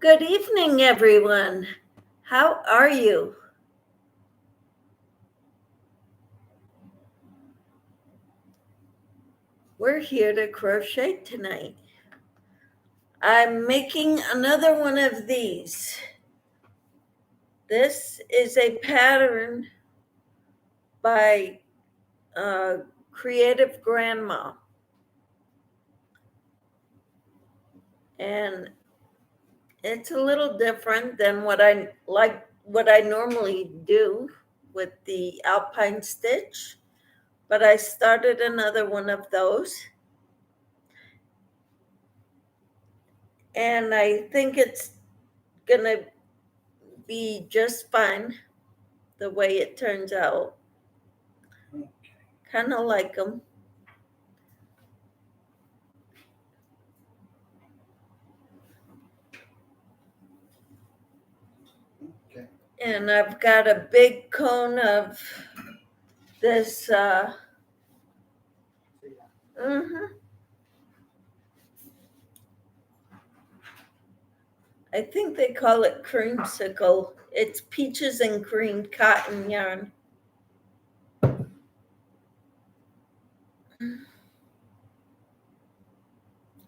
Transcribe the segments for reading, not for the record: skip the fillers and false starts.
Good evening, everyone. How are you? We're here to crochet tonight. I'm making another one of these. This is a pattern by Creative Grandma. And it's a little different than what I normally do with the alpine stitch, but I started another one of those. And I think it's gonna be just fine the way it turns out. Kind of like them. Okay. And I've got a big cone of this. I think they call it creamsicle. It's peaches and cream cotton yarn.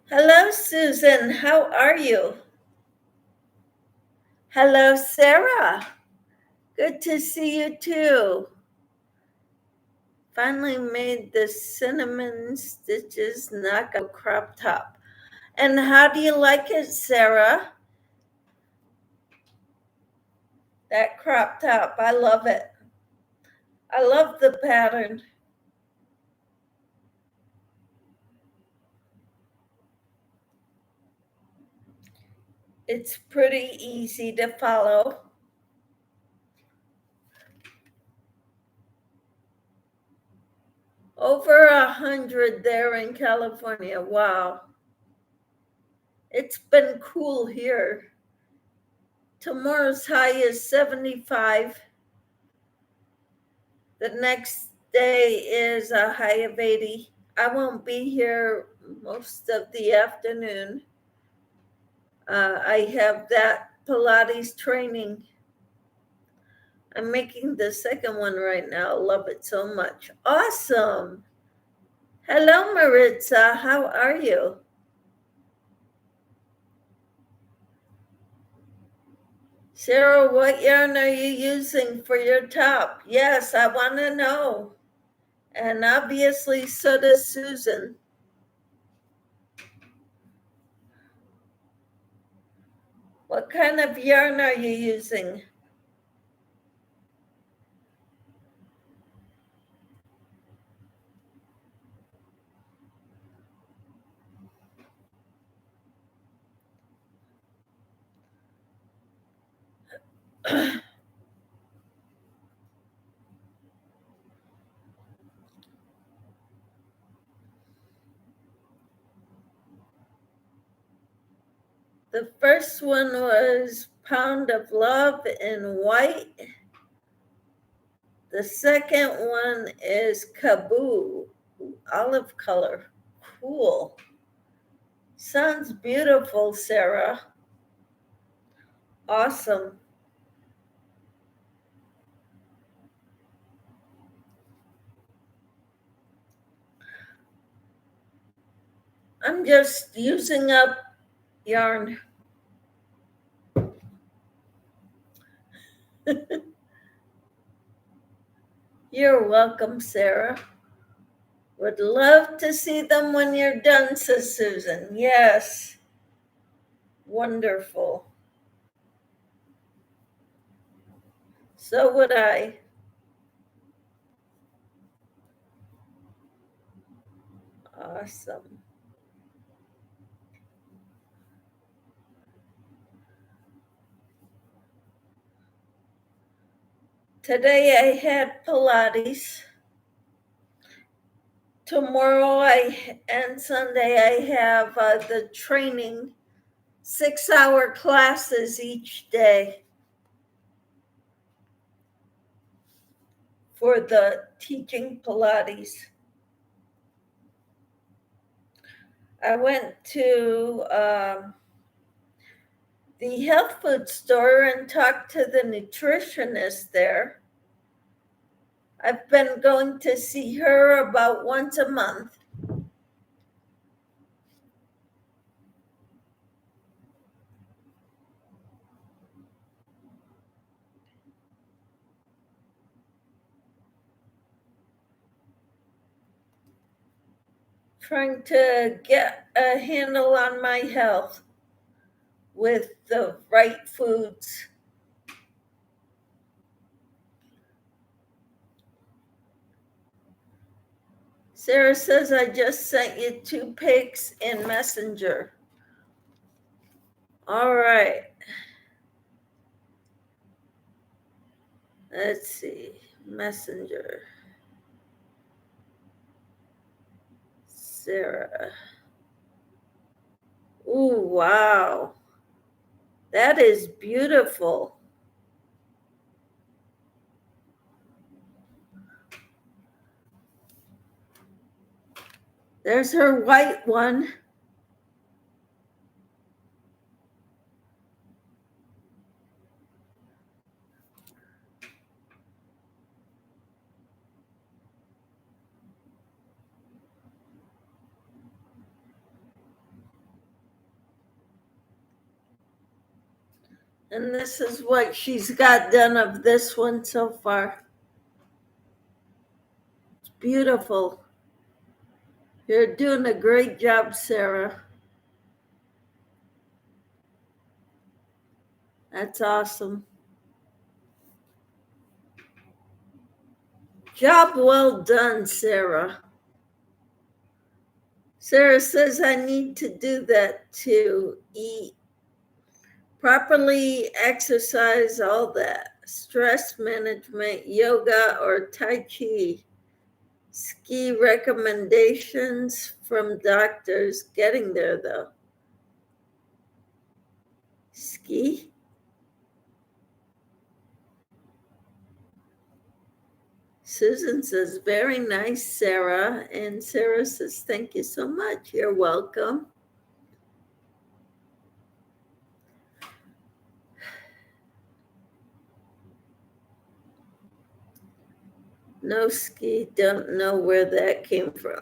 Hello, Susan. How are you? Hello, Sarah. Good to see you too. Finally made the cinnamon stitches knockout crop top. And how do you like it, Sarah? That crop top, I love it. I love the pattern. It's pretty easy to follow. Over 100 there in California. Wow. It's been cool here. Tomorrow's high is 75. The next day is a high of 80. I won't be here most of the afternoon. I have that Pilates training. I'm making the second one right now. Love it so much. Awesome. Hello, Maritza. How are you? Sarah, what yarn are you using for your top? Yes, I want to know. And obviously, so does Susan. What kind of yarn are you using? The first one was Pound of Love in white. The second one is Kaboo, olive color. Cool. Sounds beautiful, Sarah. Awesome. I'm just using up yarn. You're welcome, Sarah. Would love to see them when you're done, says Susan. Yes. Wonderful. So would I. Awesome. Today I had Pilates. Tomorrow and Sunday I have the training, 6-hour classes each day for the teaching Pilates. I went to the health food store and talk to the nutritionist there. I've been going to see her about once a month. Trying to get a handle on my health with the right foods. Sarah says I just sent you 2 pics in Messenger. All right. Let's see. Messenger. Sarah. Ooh, wow. That is beautiful. There's her white one. And this is what she's got done of this one so far. It's beautiful. You're doing a great job, Sarah. That's awesome. Job well done, Sarah. Sarah says I need to do that too. Eat properly, exercise, all that. Stress management, yoga, or Tai Chi. Ski recommendations from doctors. Getting there though. Ski? Susan says, very nice, Sarah. And Sarah says, thank you so much. You're welcome. No ski, don't know where that came from.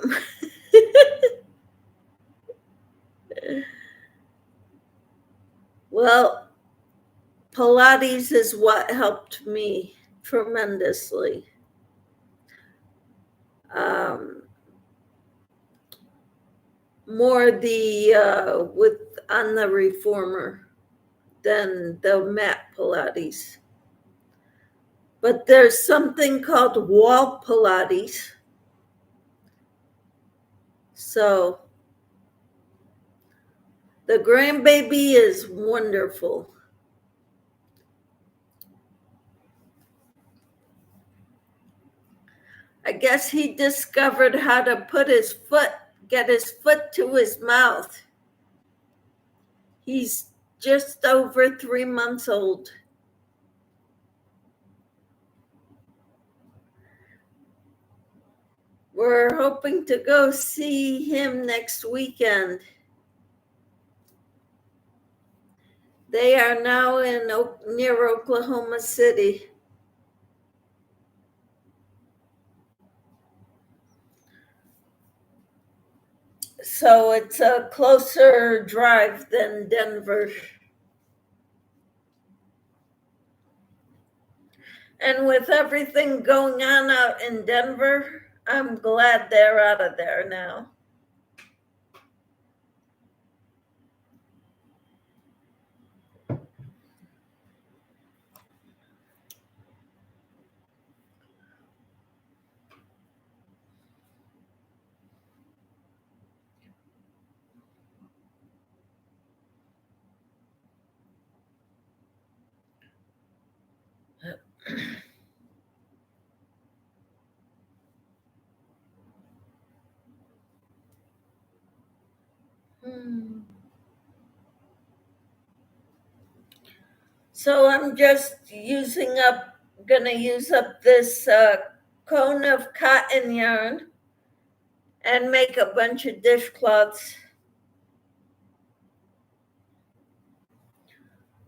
Well, Pilates is what helped me tremendously. More the with on the reformer than the mat Pilates. But there's something called wall Pilates. So the grandbaby is wonderful. I guess he discovered how to get his foot to his mouth. He's just over 3 months old. We're hoping to go see him next weekend. They are now near Oklahoma City. So it's a closer drive than Denver. And with everything going on out in Denver, I'm glad they're out of there now. So I'm just gonna use up this cone of cotton yarn and make a bunch of dishcloths.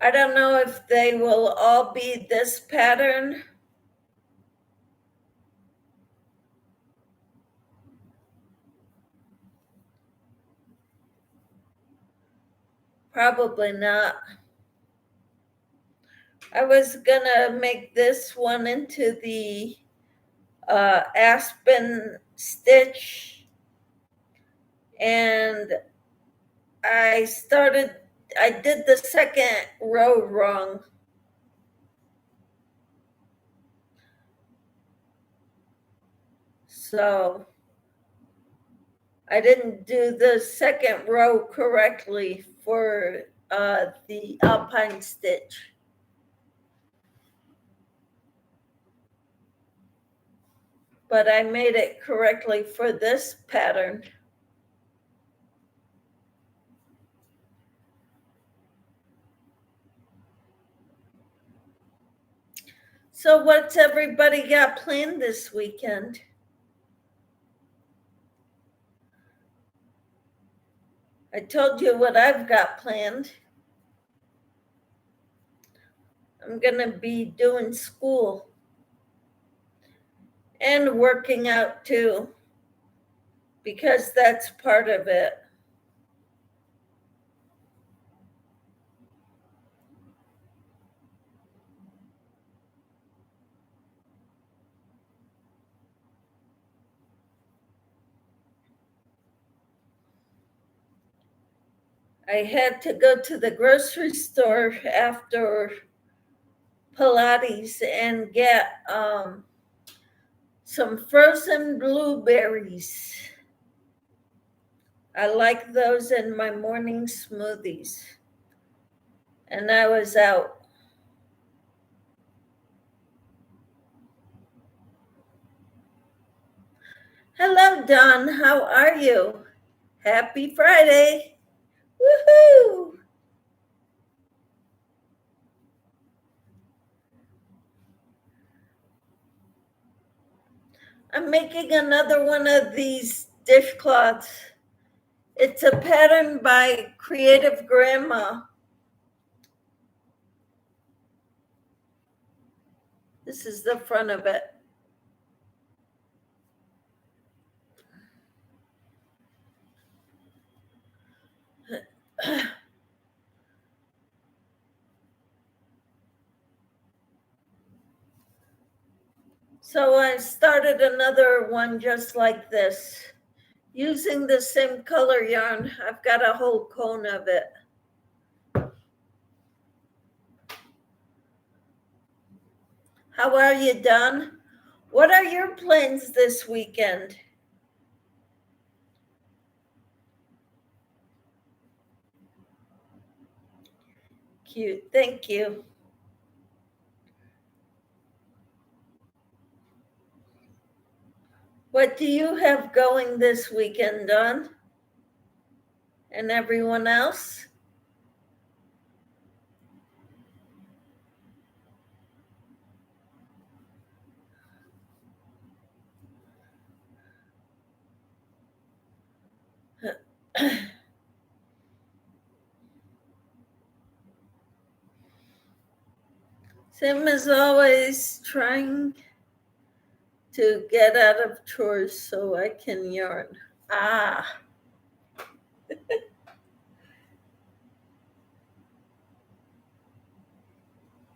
I don't know if they will all be this pattern. Probably not. I was gonna make this one into the aspen stitch, and I did the second row wrong. So I didn't do the second row correctly for the alpine stitch. But I made it correctly for this pattern. So what's everybody got planned this weekend? I told you what I've got planned. I'm gonna be doing school and working out too, because that's part of it. I had to go to the grocery store after Pilates and get some frozen blueberries. I like those in my morning smoothies. And I was out. Hello, Don. How are you? Happy Friday. Woohoo! I'm making another one of these dishcloths. It's a pattern by Creative Grandma. This is the front of it. So I started another one just like this, using the same color yarn. I've got a whole cone of it. How are you, Don? What are your plans this weekend? Cute, thank you. What do you have going this weekend, Don? And everyone else? Same as always, trying to get out of chores so I can yarn. Ah.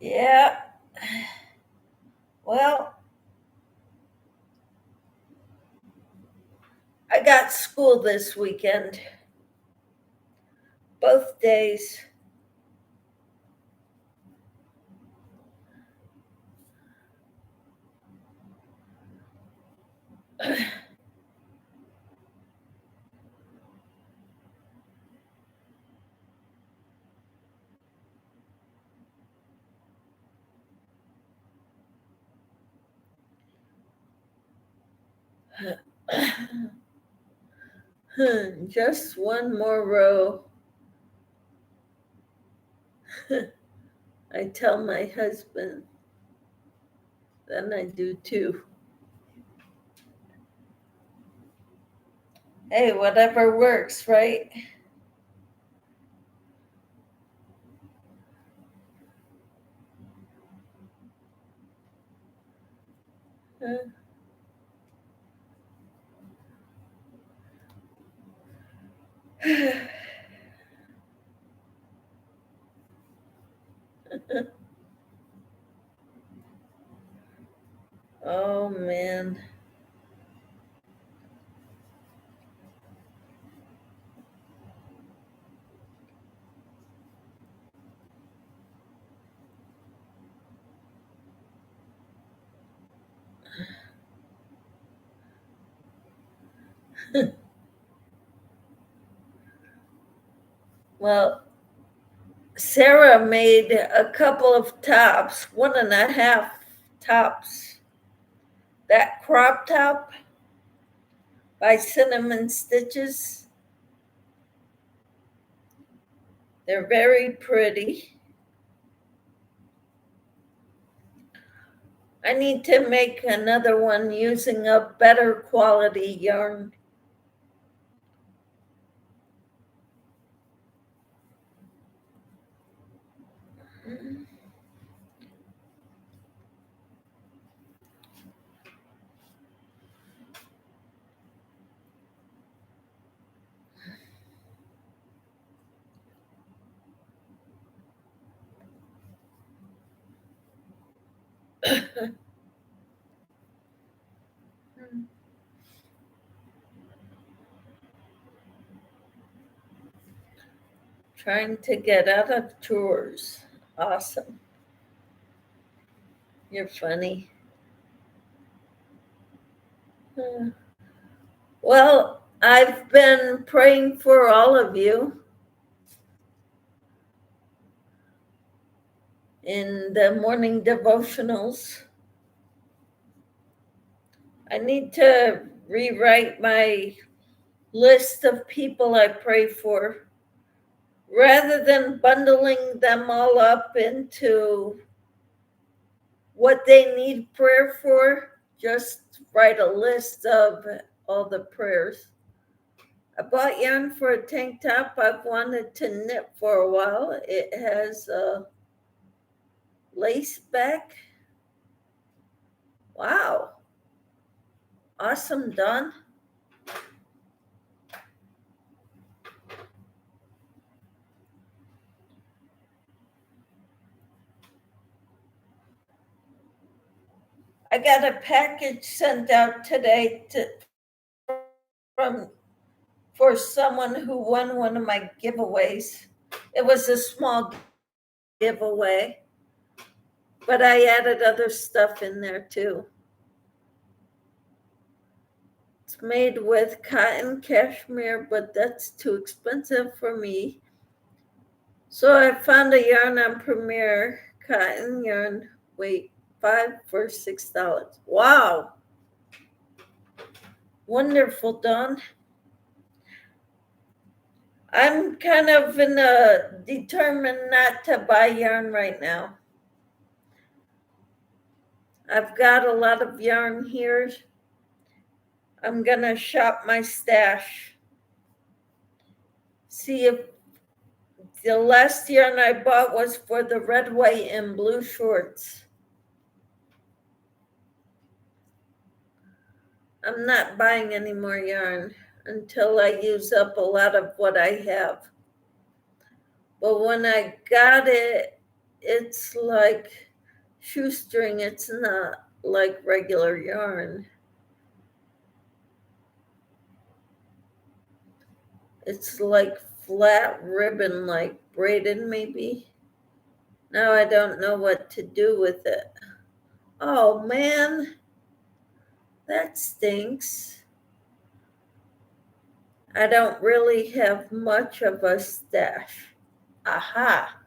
Yeah. Well, I got school this weekend, both days. Just one more row. I tell my husband, then I do too. Hey, whatever works, right? Oh man. Well, Sarah made a couple of tops, 1.5 tops. That crop top by Cinnamon Stitches. They're very pretty. I need to make another one using a better quality yarn. Trying to get out of chores. Awesome. You're funny. Well, I've been praying for all of you in the morning devotionals. I need to rewrite my list of people I pray for rather than bundling them all up into what they need prayer for. Just write a list of all the prayers. I bought yarn for a tank top I've wanted to knit for a while. It has a lace back. Wow. Awesome, Dawn. I got a package sent out today for someone who won one of my giveaways. It was a small giveaway, but I added other stuff in there too. It's made with cotton cashmere, but that's too expensive for me. So I found a yarn on Premier cotton yarn. Wait, 5 for $6. Wow. Wonderful, Dawn. I'm kind of determined not to buy yarn right now. I've got a lot of yarn here. I'm gonna shop my stash. See if the last yarn I bought was for the red, white, and blue shorts. I'm not buying any more yarn until I use up a lot of what I have. But when I got it, it's like shoestring. It's not like regular yarn. It's like flat ribbon, like braided maybe. Now I don't know what to do with it. Oh man, that stinks. I don't really have much of a stash. Aha.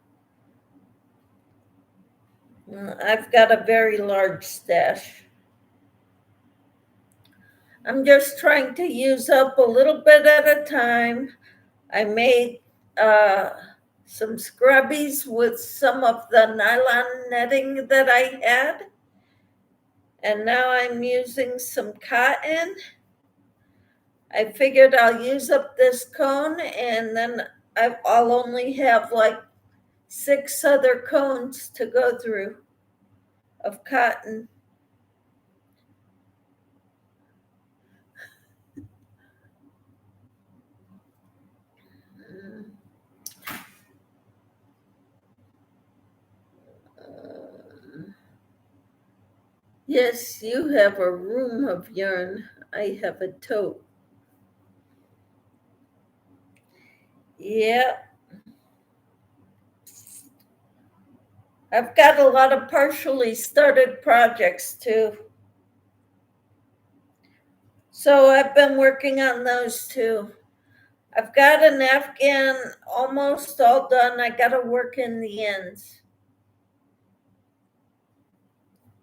I've got a very large stash. I'm just trying to use up a little bit at a time. I made some scrubbies with some of the nylon netting that I had. And now I'm using some cotton. I figured I'll use up this cone and then I'll only have like 6 other cones to go through of cotton. Yes, you have a room of yarn. I have a tote. Yeah. I've got a lot of partially started projects too. So I've been working on those too. I've got an Afghan almost all done. I got to work in the ends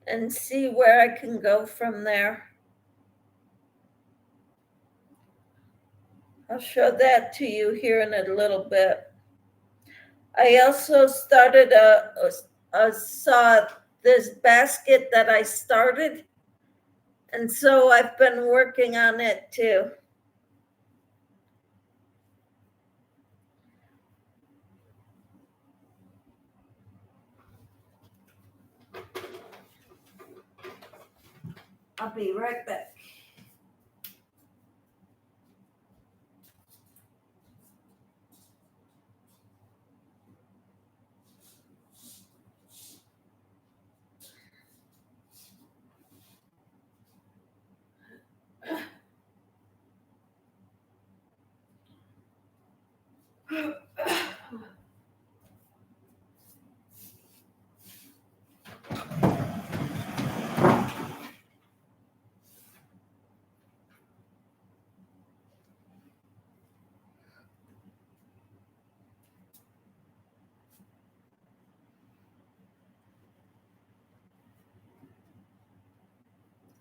and see where I can go from there. I'll show that to you here in a little bit. I also started saw this basket that I started, and so I've been working on it too. I'll be right back.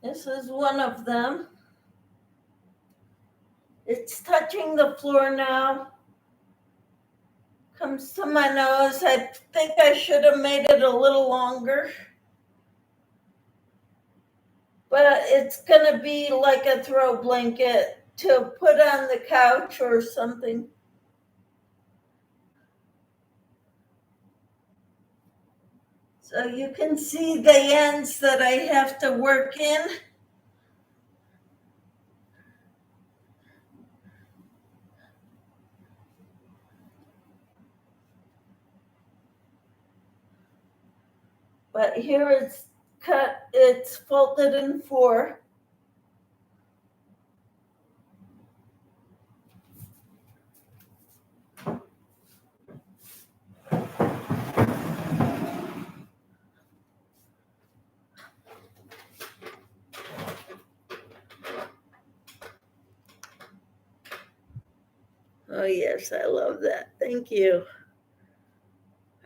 This is one of them. It's touching the floor now. Comes to my nose. I think I should have made it a little longer. But it's going to be like a throw blanket to put on the couch or something. So you can see the ends that I have to work in. But here it's cut, it's folded in four. Oh yes, I love that. Thank you.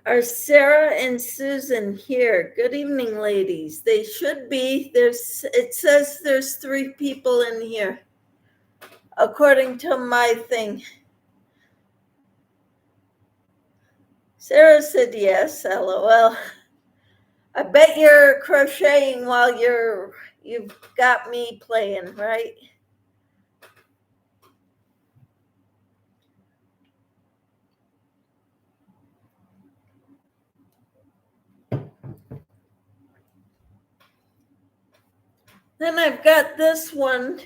Are Sarah and Susan here? Good evening, ladies. They should be. It says there's 3 people in here, according to my thing. Sarah said yes, LOL. I bet you're crocheting while you've got me playing, right? Then I've got this one,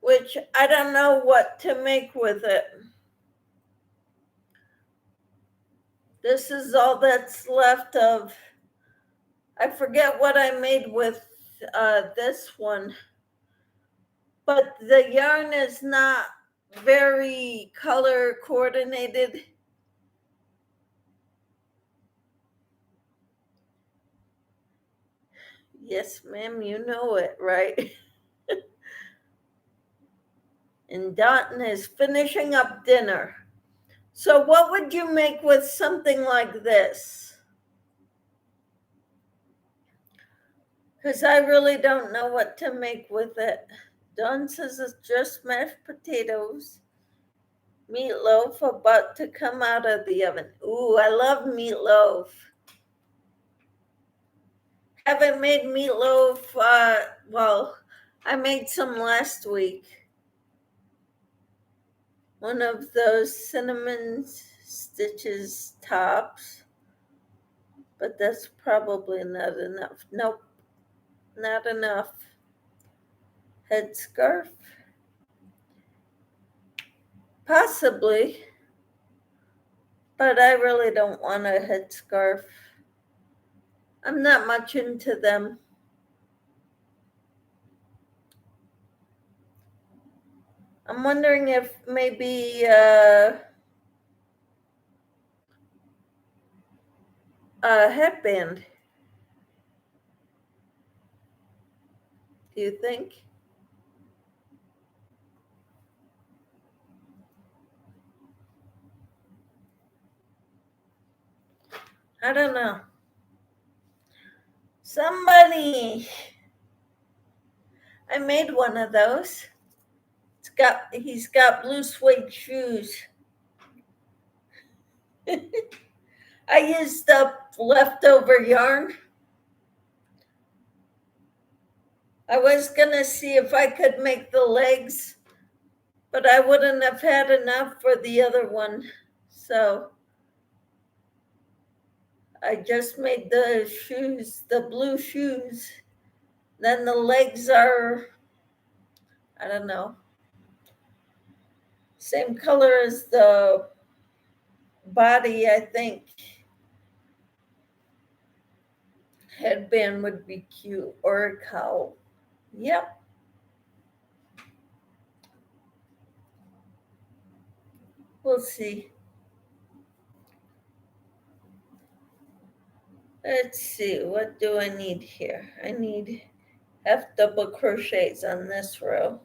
which I don't know what to make with it. This is all that's left of, I forget what I made with this one, but the yarn is not very color coordinated. Yes, ma'am, you know it, right? And Dalton is finishing up dinner. So what would you make with something like this? Because I really don't know what to make with it. Dawn says it's just mashed potatoes, meatloaf about to come out of the oven. Ooh, I love meatloaf. Haven't made meatloaf, well, I made some last week. One of those cinnamon stitches tops, but that's probably not enough. Nope, not enough. Headscarf? Possibly, but I really don't want a headscarf. I'm not much into them. I'm wondering if maybe a headband. Do you think? I don't know. Somebody, I made one of those. He's got blue suede shoes. I used up leftover yarn. I was gonna see if I could make the legs, but I wouldn't have had enough for the other one. So I just made the shoes, the blue shoes. Then the legs are, I don't know, same color as the body, I think. Headband would be cute, or a cowl. Yep. We'll see. Let's see, what do I need here? I need half double crochets on this row.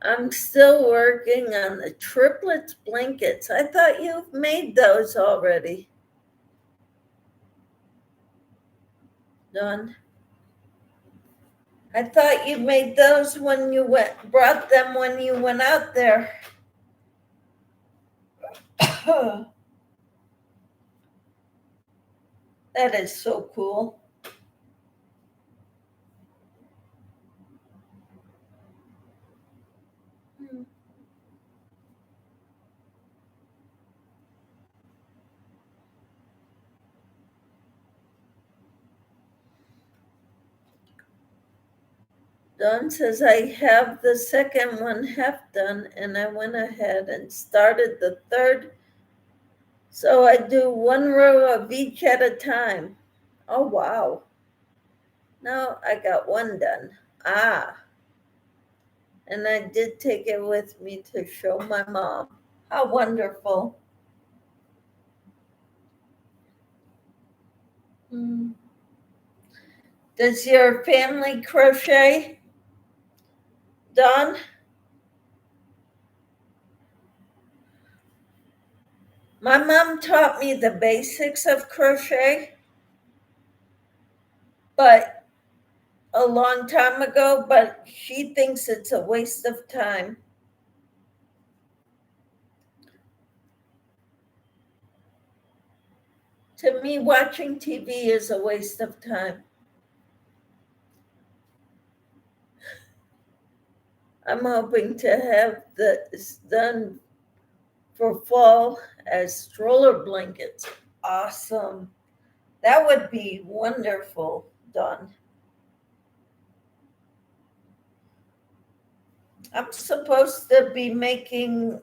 I'm still working on the triplets blankets. I thought you've made those already. Done. I thought you made those when you brought them when you went out there. That is so cool. Dawn says I have the second one half done, and I went ahead and started the third. So I do one row of each at a time. Oh, wow. Now I got one done. Ah. And I did take it with me to show my mom. How wonderful. Does your family crochet, Dawn? My mom taught me the basics of crochet, but a long time ago, but she thinks it's a waste of time. To me, watching TV is a waste of time. I'm hoping to have this done for fall as stroller blankets. Awesome. That would be wonderful, Dawn. I'm supposed to be making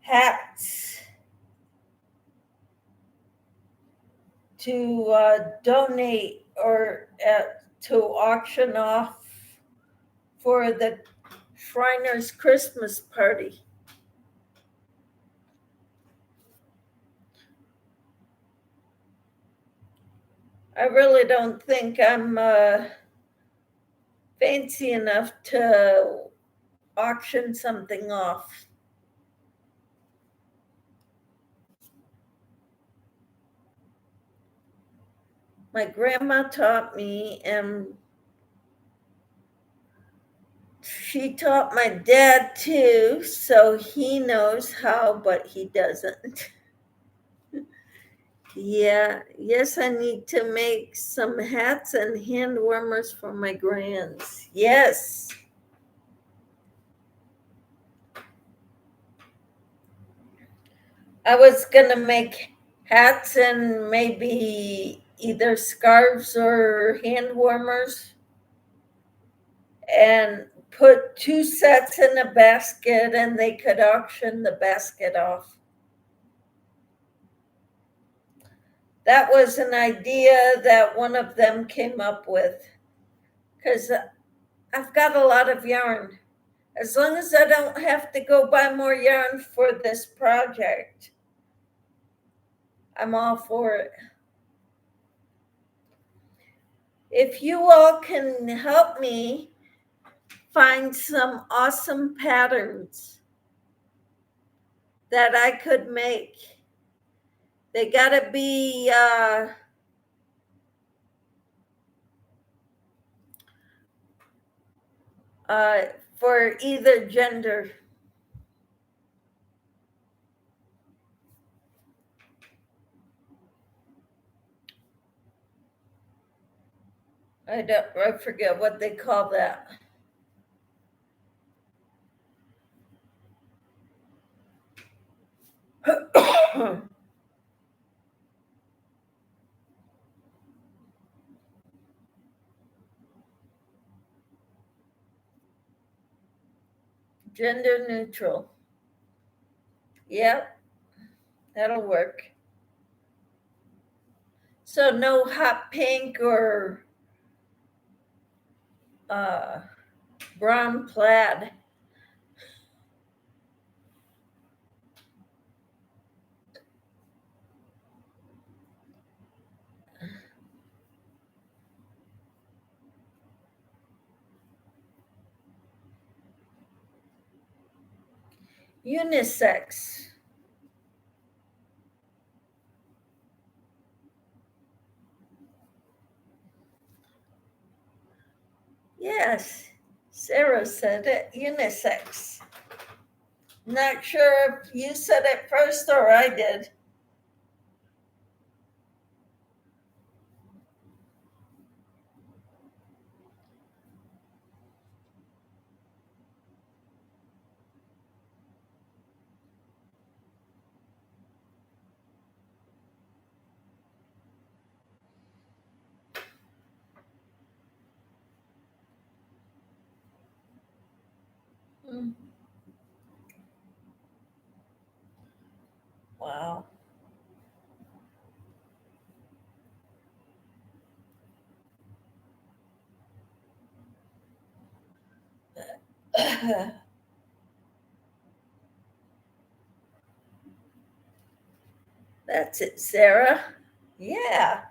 hats to donate or to auction off for the Shriners Christmas party. I really don't think I'm fancy enough to auction something off. My grandma taught me, and she taught my dad too, so he knows how, but he doesn't. Yeah, yes, I need to make some hats and hand warmers for my grands. Yes. I was gonna make hats and maybe either scarves or hand warmers and put two sets in a basket and they could auction the basket off. That was an idea that one of them came up with because I've got a lot of yarn. As long as I don't have to go buy more yarn for this project, I'm all for it. If you all can help me find some awesome patterns that I could make, they gotta be for either gender. I forget what they call that. Gender neutral. Yep, that'll work. So no hot pink or uh, brown plaid. Unisex. Yes, Sarah said it. Unisex. Not sure if you said it first or I did. Mm. Wow. That's it, Sarah. Yeah.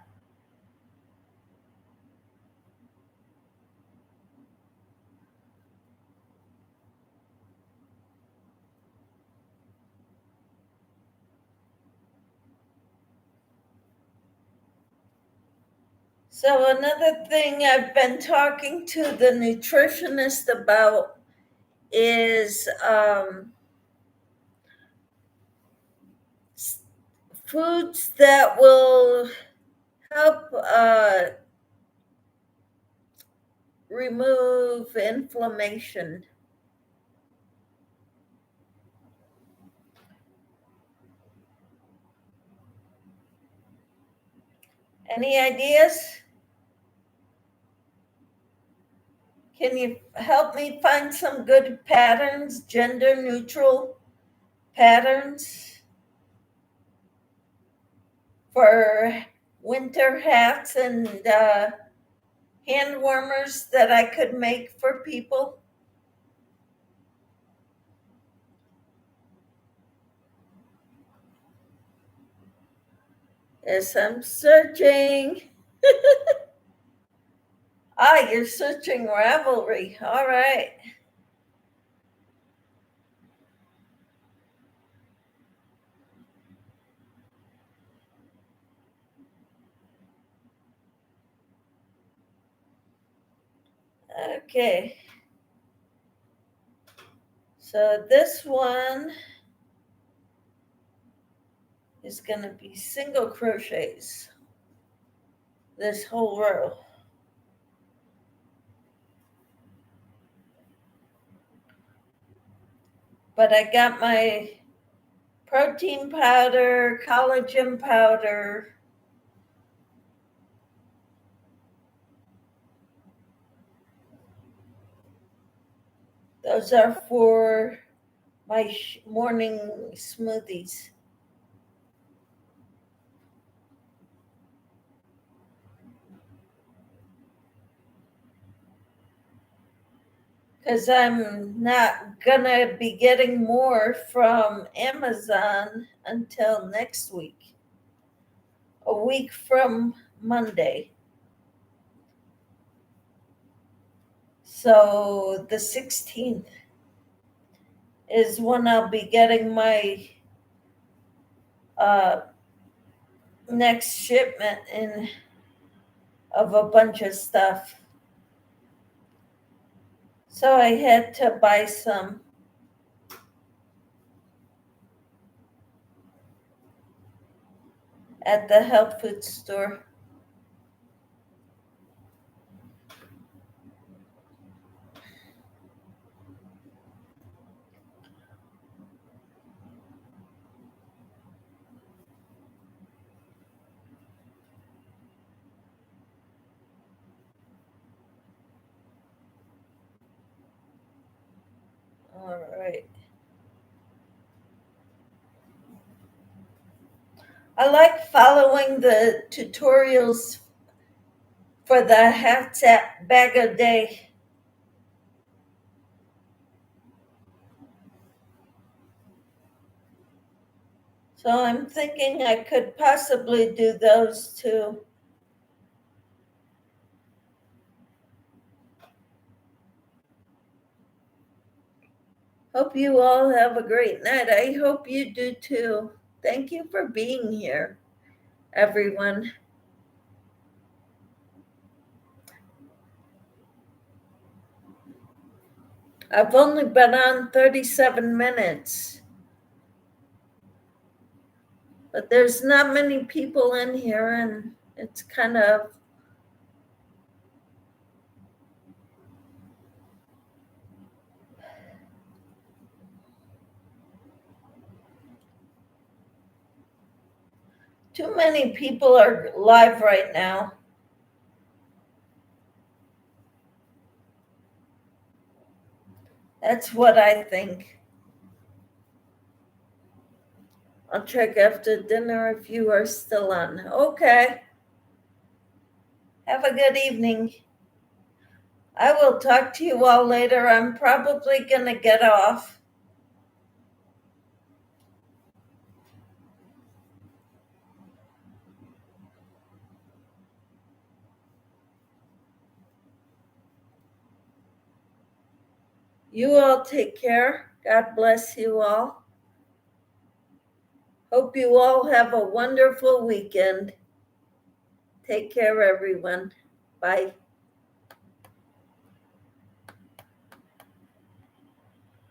So, another thing I've been talking to the nutritionist about is foods that will help remove inflammation. Any ideas? Can you help me find some good patterns, gender neutral patterns for winter hats and hand warmers that I could make for people? Yes, I'm searching. Ah, you're searching Ravelry. All right. Okay. So this one is going to be single crochets, this whole row. But I got my protein powder, collagen powder. Those are for my morning smoothies. Because I'm not gonna be getting more from Amazon until next week, a week from Monday. So the 16th is when I'll be getting my next shipment in of a bunch of stuff. So I had to buy some. At the health food store. All right. I like following the tutorials for the half tap bag a day. So I'm thinking I could possibly do those too. Hope you all have a great night. I hope you do too. Thank you for being here, everyone. I've only been on 37 minutes, but there's not many people in here, and it's kind of too many people are live right now. That's what I think. I'll check after dinner if you are still on. Okay. Have a good evening. I will talk to you all later. I'm probably going to get off. You all take care. God bless you all. Hope you all have a wonderful weekend. Take care, everyone. Bye.